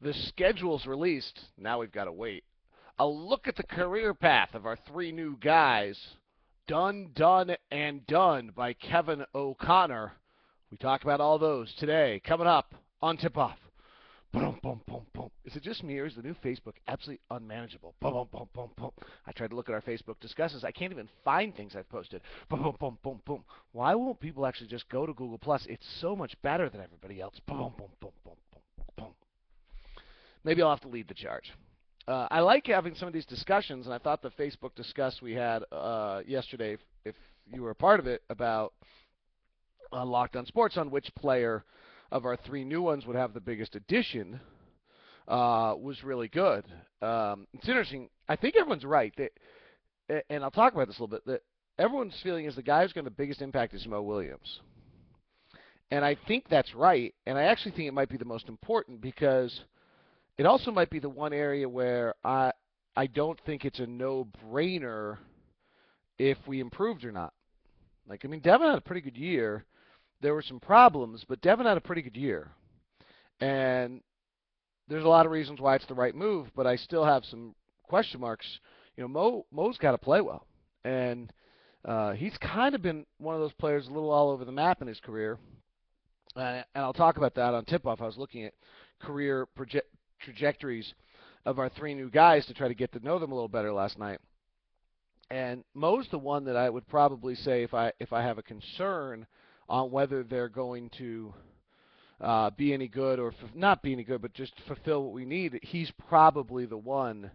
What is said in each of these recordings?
The schedule's released. Now we've got to wait. A look at the career path of our three new guys. Done, done, and done by Kevin O'Connor. We talk about all those today. Coming up on Tip Off. Boom, boom, boom, boom. Is it just me or is the new Facebook absolutely unmanageable? Boom, boom, boom, boom, boom. I tried to look at our Facebook discussions. I can't even find things I've posted. Boom, boom, boom, boom, boom. Why won't people actually just go to Google Plus? It's so much better than everybody else. Boom, boom, boom, boom, boom, boom, boom. Maybe I'll have to lead the charge. I like having some of these discussions, and I thought the Facebook discuss we had yesterday, if you were a part of it, about Locked On Sports on which player of our three new ones would have the biggest addition was really good. It's interesting. I think everyone's right, and I'll talk about this a little bit, that everyone's feeling is the guy who's going to have the biggest impact is Mo Williams. And I think that's right, and I actually think it might be the most important because it also might be the one area where I don't think it's a no-brainer if we improved or not. Like, I mean, Devin had a pretty good year. There were some problems, but Devin had a pretty good year. And there's a lot of reasons why it's the right move, but I still have some question marks. You know, Mo's got to play well. And he's kind of been one of those players a little all over the map in his career. And I'll talk about that on tip-off. I was looking at career trajectories of our three new guys to try to get to know them a little better last night. And Mo's the one that I would probably say if I have a concern on whether they're going to be any good or not be any good, but just fulfill what we need, he's probably the one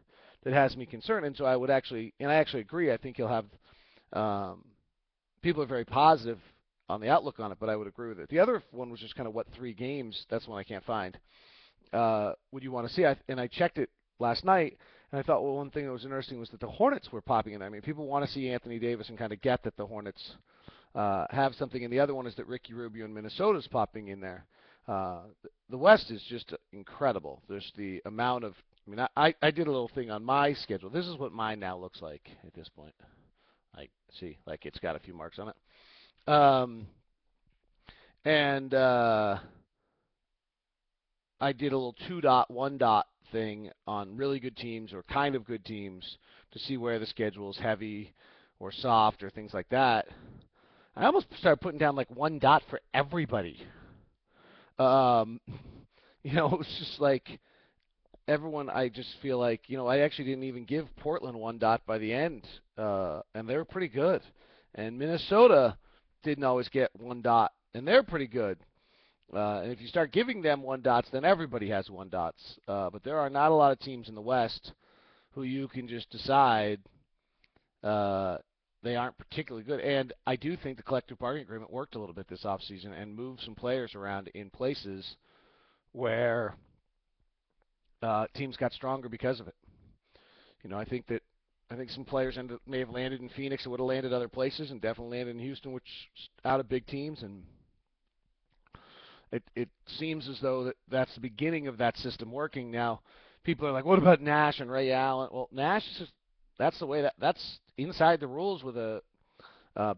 that has me concerned. And so I would actually, and I actually agree, I think he'll have, people are very positive on the outlook on it, but I would agree with it. The other one was just kind of what 3 games, that's one I can't find, would you want to see? And I checked it last night, and I thought, well, one thing that was interesting was that the Hornets were popping in. I mean, people want to see Anthony Davis and kind of get that the Hornets have something, and the other one is that Ricky Rubio in Minnesota's popping in there. The West is just incredible. There's the amount of, I mean, I did a little thing on my schedule. This is what mine now looks like at this point. I see, like it's got a few marks on it. And I did a little 2-dot, 1-dot thing on really good teams or kind of good teams to see where the schedule is heavy or soft or things like that. I almost started putting down like 1 dot for everybody. You know, it was just like everyone, I just feel like, you know, I actually didn't even give Portland 1 dot by the end, and they were pretty good. And Minnesota didn't always get 1 dot, and they're pretty good. And if you start giving them 1 dots, then everybody has 1 dots. But there are not a lot of teams in the West who you can just decide they aren't particularly good. And I do think the collective bargaining agreement worked a little bit this offseason and moved some players around in places where teams got stronger because of it. You know, I think some players may have landed in Phoenix and would have landed other places, and definitely landed in Houston, which out of big teams. And it seems as though that's the beginning of that system working. Now, people are like, what about Nash and Ray Allen? Well, Nash is just, that's the way that's inside the rules with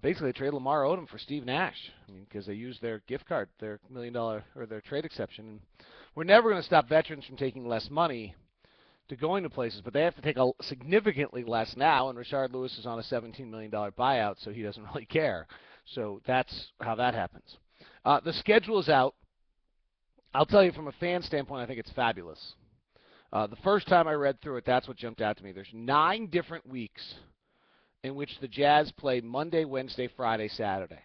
basically they trade Lamar Odom for Steve Nash. I mean, because they used their gift card, their $1 million or their trade exception. And we're never going to stop veterans from taking less money to going to places, but they have to take a significantly less now. And Rashard Lewis is on a $17 million buyout, so he doesn't really care. So that's how that happens. The schedule is out. I'll tell you from a fan standpoint, I think it's fabulous. The first time I read through it, that's what jumped out to me. There's 9 different weeks in which the Jazz play Monday, Wednesday, Friday, Saturday.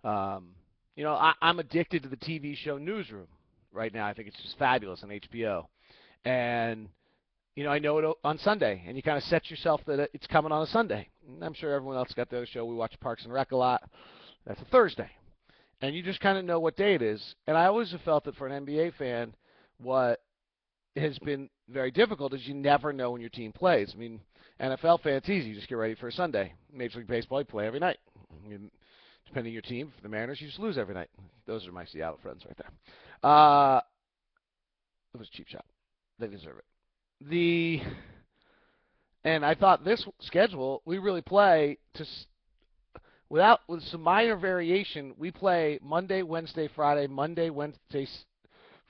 You know, I'm addicted to the TV show Newsroom right now. I think it's just fabulous on HBO. And, you know, I know it on Sunday, and you kind of set yourself that it's coming on a Sunday. And I'm sure everyone else got the other show. We watch Parks and Rec a lot. That's a Thursday. And you just kind of know what day it is. And I always have felt that for an NBA fan, what has been very difficult is you never know when your team plays. I mean, NFL fan, it's easy. You just get ready for a Sunday. Major League Baseball, you play every night. Depending on your team, for the Mariners, you just lose every night. Those are my Seattle friends right there. It was a cheap shot. They deserve it. And I thought this schedule, we really play with some minor variation. We play Monday, Wednesday, Friday, Monday, Wednesday,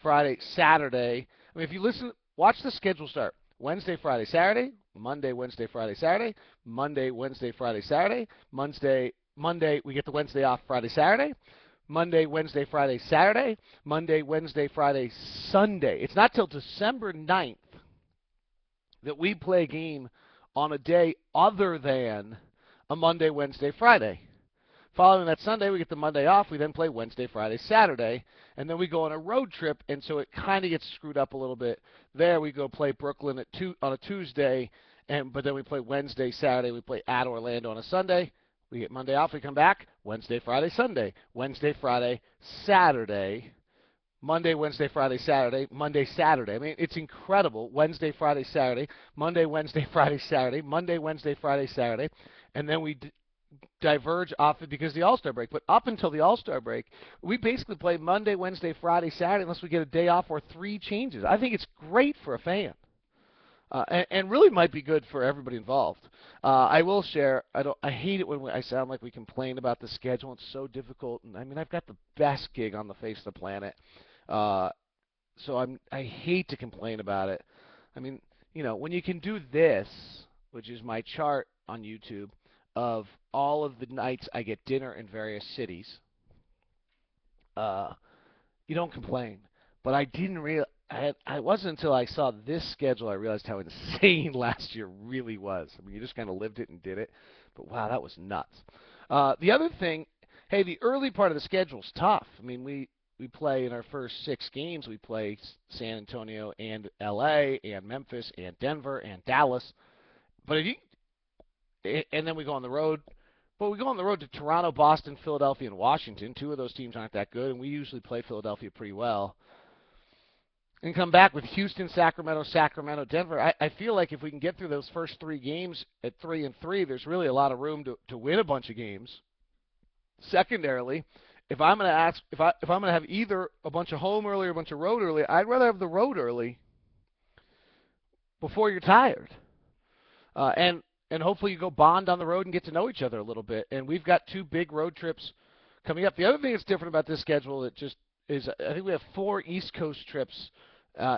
Friday, Saturday. I mean, if you listen, watch the schedule start. Wednesday, Friday, Saturday, Monday, Wednesday, Friday, Saturday, Monday, Wednesday, Friday, Saturday, Monday, we get the Wednesday off, Friday, Saturday, Monday, Wednesday, Friday, Saturday, Monday, Wednesday, Friday, Sunday. It's not till December 9th that we play a game on a day other than a Monday, Wednesday, Friday. Following that Sunday, we get the Monday off. We then play Wednesday, Friday, Saturday, and then we go on a road trip, and so it kind of gets screwed up a little bit. There, we go play Brooklyn on a Tuesday, but then we play Wednesday, Saturday. We play at Orlando on a Sunday. We get Monday off. We come back Wednesday, Friday, Sunday, Wednesday, Friday, Saturday, Monday, Wednesday, Friday, Saturday, Monday, Saturday. I mean, it's incredible. Wednesday, Friday, Saturday, Monday, Wednesday, Friday, Saturday, Monday, Wednesday, Friday, Saturday, and then we diverge off it because of the All-Star break. But up until the All-Star break, we basically play Monday, Wednesday, Friday, Saturday unless we get a day off or 3 changes. I think it's great for a fan. And really might be good for everybody involved. I will share. I hate it when I sound like we complain about the schedule. It's so difficult. And I mean, I've got the best gig on the face of the planet, so I hate to complain about it. I mean, when you can do this, which is my chart on YouTube of all of the nights I get dinner in various cities, you don't complain. But I didn't realize. I wasn't until I saw this schedule I realized how insane last year really was. I mean, you just kind of lived it and did it. But wow, that was nuts. The other thing, hey, the early part of the schedule's tough. I mean, we play in our first 6 games. We play San Antonio and L.A. and Memphis and Denver and Dallas. But and then we go on the road. But we go on the road to Toronto, Boston, Philadelphia, and Washington. 2 of those teams aren't that good, and we usually play Philadelphia pretty well. And come back with Houston, Sacramento, Denver. I feel like if we can get through those first 3 games at 3-3, there's really a lot of room to win a bunch of games. Secondarily, if I'm going to have either a bunch of home early or a bunch of road early, I'd rather have the road early before you're tired. And hopefully you go bond on the road and get to know each other a little bit. And we've got 2 big road trips coming up. The other thing that's different about this schedule that just is I think we have 4 East Coast trips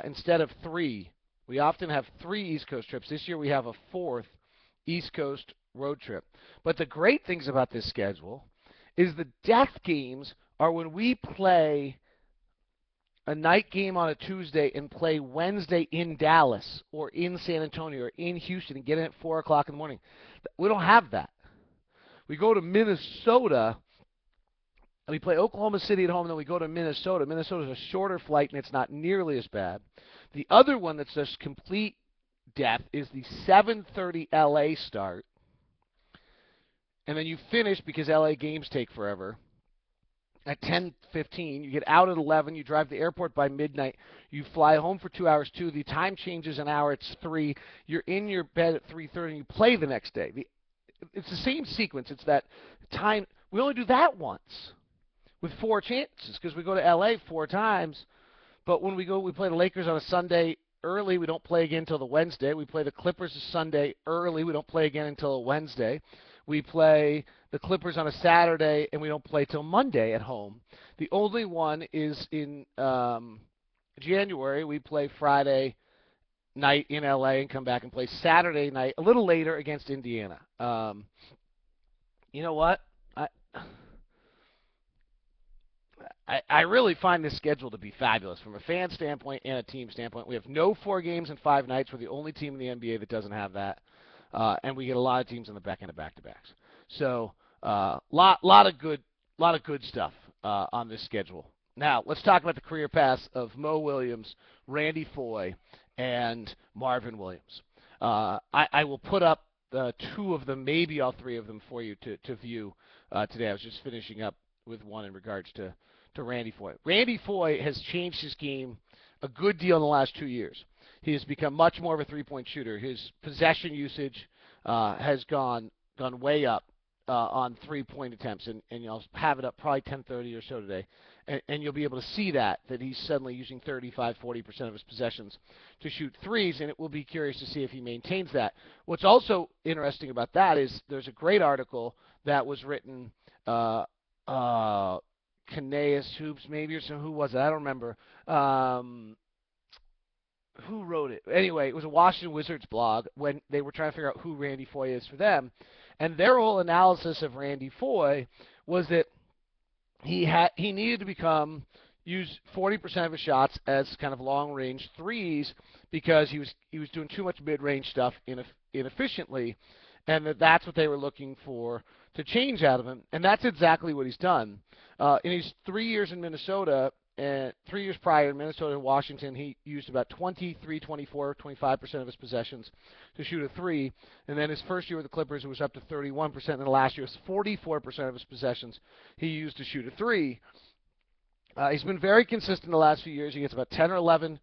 instead of 3. We often have 3 East Coast trips. This year we have a 4th East Coast road trip. But the great things about this schedule is the death games are when we play a night game on a Tuesday and play Wednesday in Dallas or in San Antonio or in Houston and get in at 4 o'clock in the morning. We don't have that. We go to Minnesota. We play Oklahoma City at home, and then we go to Minnesota. Minnesota's a shorter flight, and it's not nearly as bad. The other one that's just complete death is the 7:30 L.A. start. And then you finish, because L.A. games take forever, at 10:15. You get out at 11. You drive to the airport by midnight. You fly home for 2 hours, too. The time changes an hour. It's 3. You're in your bed at 3:30, and you play the next day. It's the same sequence. It's that time. We only do that once, with 4 chances, because we go to L.A. 4 times. But when we play the Lakers on a Sunday early. We don't play again until the Wednesday. We play the Clippers a Sunday early. We don't play again until a Wednesday. We play the Clippers on a Saturday, and we don't play till Monday at home. The only one is in January. We play Friday night in L.A. and come back and play Saturday night a little later against Indiana. You know what? I really find this schedule to be fabulous from a fan standpoint and a team standpoint. We have no 4 games in 5 nights. We're the only team in the NBA that doesn't have that, and we get a lot of teams on the back end of back-to-backs. So, lot of good stuff on this schedule. Now, let's talk about the career paths of Mo Williams, Randy Foye, and Marvin Williams. I will put up 2 of them, maybe all 3 of them, for you to view today. I was just finishing up with one in regards to Randy Foye. Randy Foye has changed his game a good deal in the last 2 years. He has become much more of a three-point shooter. His possession usage has gone way up on three-point attempts, and you'll have it up probably 10:30 or so today. And you'll be able to see that he's suddenly using 35-40% of his possessions to shoot threes, and it will be curious to see if he maintains that. What's also interesting about that is there's a great article that was written, Canais Hoops maybe, or so, who was it? I don't remember. who wrote it? Anyway, it was a Washington Wizards blog when they were trying to figure out who Randy Foye is for them, and their whole analysis of Randy Foye was that he needed to use 40% of his shots as kind of long range threes because he was doing too much mid range stuff inefficiently, and that's what they were looking for to change out of him, and that's exactly what he's done. In his 3 years in Minnesota, and 3 years prior in Minnesota and Washington, he used about 23, 24, 25% of his possessions to shoot a three. And then his first year with the Clippers, it was up to 31%. And then last year, it was 44% of his possessions he used to shoot a three. He's been very consistent the last few years. He gets about 10 or 11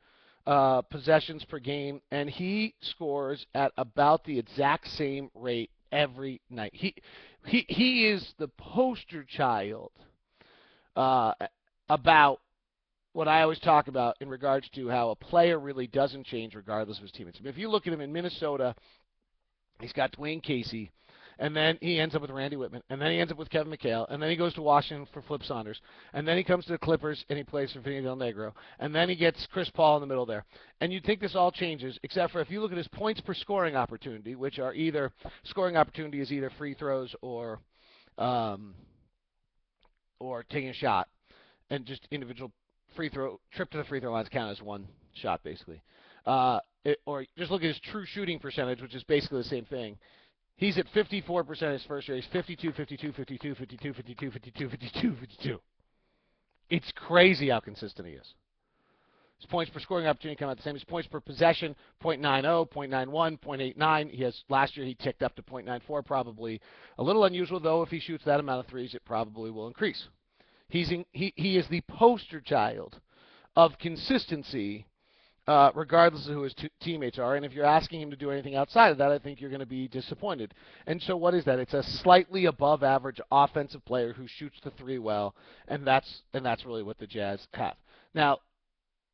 possessions per game, and he scores at about the exact same rate every night. He is the poster child about what I always talk about in regards to how a player really doesn't change regardless of his teammates. I mean, if you look at him in Minnesota, he's got Dwayne Casey, and then he ends up with Randy Whitman, and then he ends up with Kevin McHale, and then he goes to Washington for Flip Saunders, and then he comes to the Clippers and he plays for Vinny Del Negro, and then he gets Chris Paul in the middle there. And you'd think this all changes, except for if you look at his points per scoring opportunity, which are either scoring opportunity is either free throws or taking a shot, and just individual trip to the free throw lines count as one shot, basically. Or just look at his true shooting percentage, which is basically the same thing. He's at 54% his first year. He's 52, 52, 52, 52, 52, 52, 52, 52. It's crazy how consistent he is. His points per scoring opportunity come out the same. His points per possession, 0.90, 0.91, 0.89. Last year he ticked up to 0.94, probably a little unusual, though. If he shoots that amount of threes, it probably will increase. He is the poster child of consistency, regardless of who his teammates are. And if you're asking him to do anything outside of that, I think you're going to be disappointed. And so what is that? It's a slightly above average offensive player who shoots the three well, and that's really what the Jazz have. Now,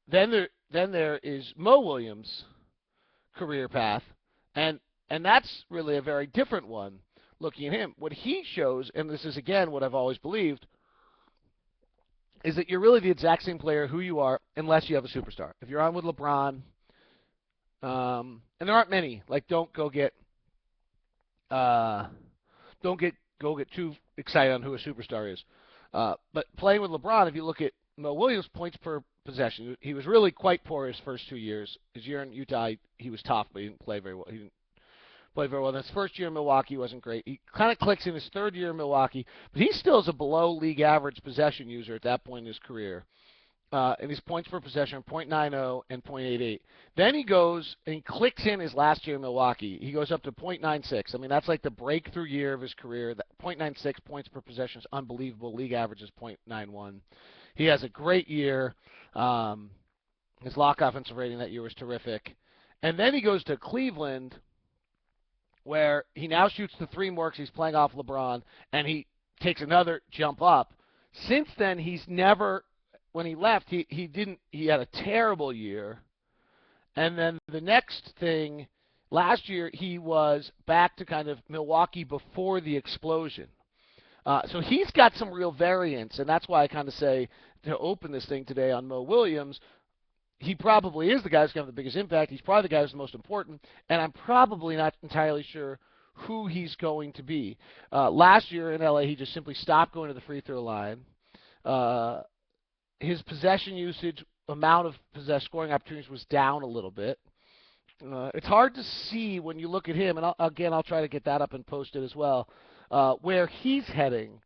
then there is Mo Williams' career path, and that's really a very different one. Looking at him, what he shows, and this is again what I've always believed, is that you're really the exact same player who you are unless you have a superstar. If you're on with LeBron, and there aren't many, like don't go get too excited on who a superstar is. But playing with LeBron, if you look at Mo Williams' points per possession, he was really quite poor his first 2 years. His year in Utah, he was tough, but he didn't play very well. His first year in Milwaukee wasn't great. He kind of clicks in his third year in Milwaukee, but he still is a below league average possession user at that point in his career. And his points per possession are 0.90 and 0.88. Then he goes and he clicks in his last year in Milwaukee. He goes up to 0.96. I mean, that's like the breakthrough year of his career. 0.96 points per possession is unbelievable. League average is 0.91. He has a great year. His Locke offensive rating that year was terrific. And then he goes to Cleveland, where he now shoots the three more because he's playing off LeBron, and he takes another jump up. Since then, he's never, when he left, he had a terrible year. And then the next thing, last year, he was back to kind of Milwaukee before the explosion. So he's got some real variance, and that's why I kind of say, to open this thing today on Mo Williams, he probably is the guy who's going to have the biggest impact. He's probably the guy who's the most important, and I'm probably not entirely sure who he's going to be. Last year in LA, he just simply stopped going to the free throw line. His possession usage, amount of scoring opportunities was down a little bit. It's hard to see when you look at him, and I'll try to get that up and post it as well, where he's heading,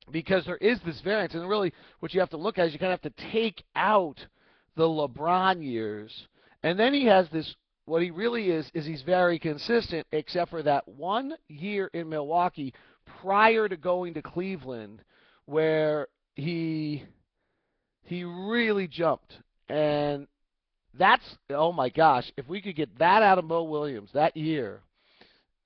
because there is this variance. And really what you have to look at is you kind of have to take out the LeBron years, and then he has this, what he really is he's very consistent, except for that 1 year in Milwaukee prior to going to Cleveland where he really jumped. And that's, oh my gosh, if we could get that out of Mo Williams that year,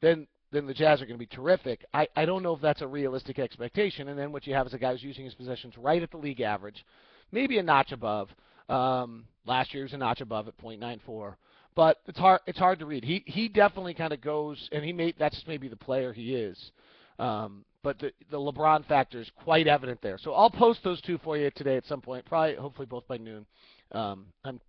then the Jazz are going to be terrific. I don't know if that's a realistic expectation. And then what you have is a guy who's using his possessions right at the league average, maybe a notch above. Last year he was a notch above at 0.94, but it's hard to read. He definitely kind of goes, and that's maybe the player he is. But the LeBron factor is quite evident there. So I'll post those two for you today at some point, hopefully both by noon. I'm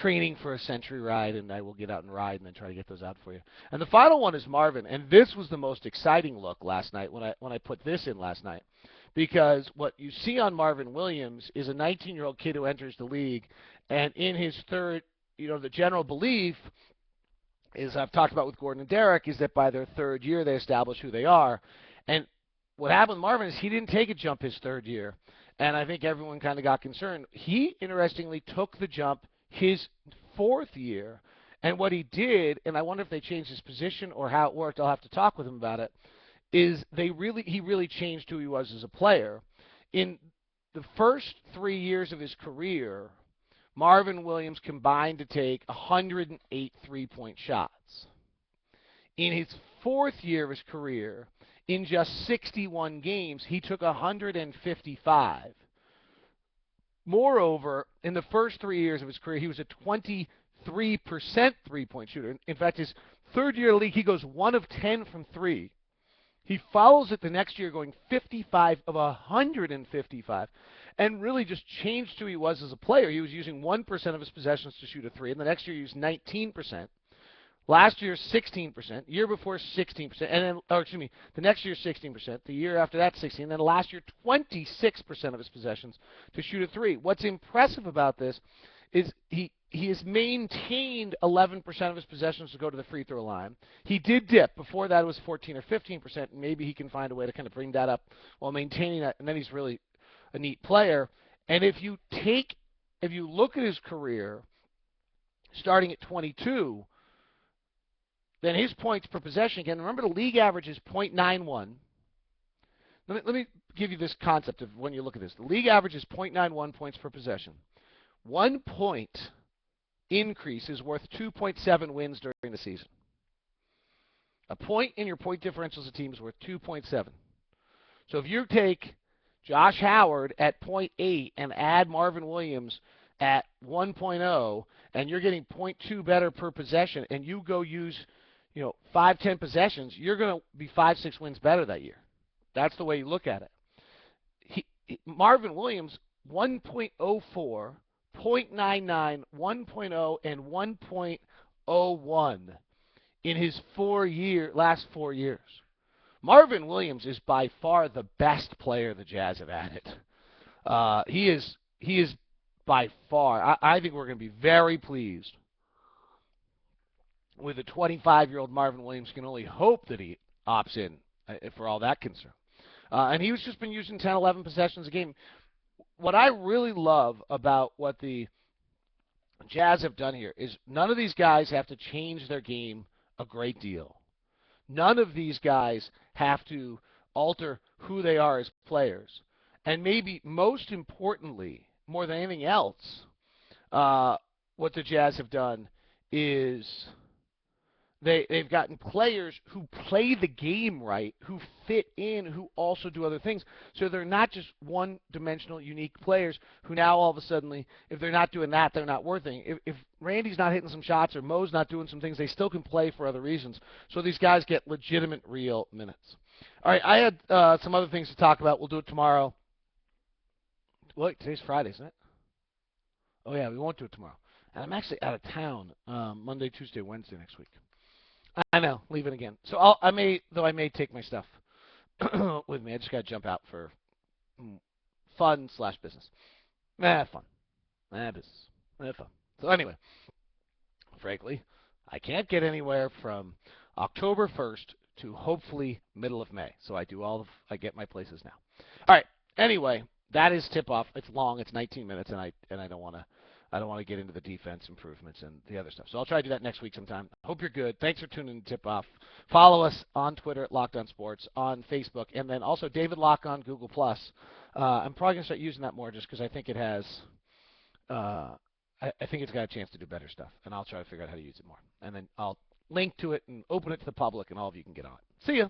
training for a century ride, and I will get out and ride and then try to get those out for you. And the final one is Marvin, and this was the most exciting look last night when I put this in last night, because what you see on Marvin Williams is a 19-year-old kid who enters the league, and in his third, the general belief is, I've talked about with Gordon and Derek, is that by their third year they establish who they are. And what happened with Marvin is he didn't take a jump his third year, and I think everyone kind of got concerned. He, interestingly, took the jump his fourth year, and what he did, and I wonder if they changed his position or how it worked, I'll have to talk with him about it, is he really changed who he was as a player. In the first 3 years of his career, Marvin Williams combined to take 108 three-point shots. In his fourth year of his career, in just 61 games, he took 155. Moreover, in the first 3 years of his career, he was a 23% three-point shooter. In fact, his third year of the league, he goes 1 of 10 from 3. He follows it the next year going 55 of 155 and really just changed who he was as a player. He was using 1% of his possessions to shoot a 3, and the next year he used 19%. Last year, 16%. Year before, 16%. And then, the next year, 16%. The year after that, 16%. And then last year, 26% of his possessions to shoot a 3. What's impressive about this is he has maintained 11% of his possessions to go to the free throw line. He did dip. Before that, it was 14 or 15%. And maybe he can find a way to kind of bring that up while maintaining that. And then he's really a neat player. And if you look at his career, starting at 22, then his points per possession, again, remember the league average is .91. Let me give you this concept of when you look at this. The league average is .91 points per possession. 1 point increase is worth 2.7 wins during the season. A point in your point differential as a team is worth 2.7. So if you take Josh Howard at .8 and add Marvin Williams at 1.0, and you're getting .2 better per possession, and you go use 5, 10 possessions, you're going to be 5, 6 wins better that year. That's the way you look at it. Marvin Williams, 1.04, 0.99, 1.0, and 1.01 in his last 4 years. Marvin Williams is by far the best player the Jazz have added. He is by far. I think we're going to be very pleased with a 25-year-old Marvin Williams. Can only hope that he opts in for all that concern. And he's just been using 10, 11 possessions a game. What I really love about what the Jazz have done here is none of these guys have to change their game a great deal. None of these guys have to alter who they are as players. And maybe most importantly, more than anything else, what the Jazz have done is they've gotten players who play the game right, who fit in, who also do other things. So they're not just one-dimensional, unique players who now all of a sudden, if they're not doing that, they're not worth anything. If Randy's not hitting some shots or Mo's not doing some things, they still can play for other reasons. So these guys get legitimate, real minutes. All right, I had some other things to talk about. We'll do it tomorrow. Wait, today's Friday, isn't it? Oh, yeah, we won't do it tomorrow. And I'm actually out of town Monday, Tuesday, Wednesday next week. I know, leaving again. So I may take my stuff with me. I just got to jump out for fun/business. Fun. Business. Fun. So anyway, frankly, I can't get anywhere from October 1st to hopefully middle of May. So I get my places now. All right. Anyway, that is tip-off. It's long. It's 19 minutes, and I don't want to get into the defense improvements and the other stuff. So I'll try to do that next week sometime. Hope you're good. Thanks for tuning in to Tip Off. Follow us on Twitter at Locked On Sports, on Facebook, and then also David Locke on Google+. I'm probably going to start using that more just because I think it has I think it's got a chance to do better stuff, and I'll try to figure out how to use it more. And then I'll link to it and open it to the public, and all of you can get on it. See ya.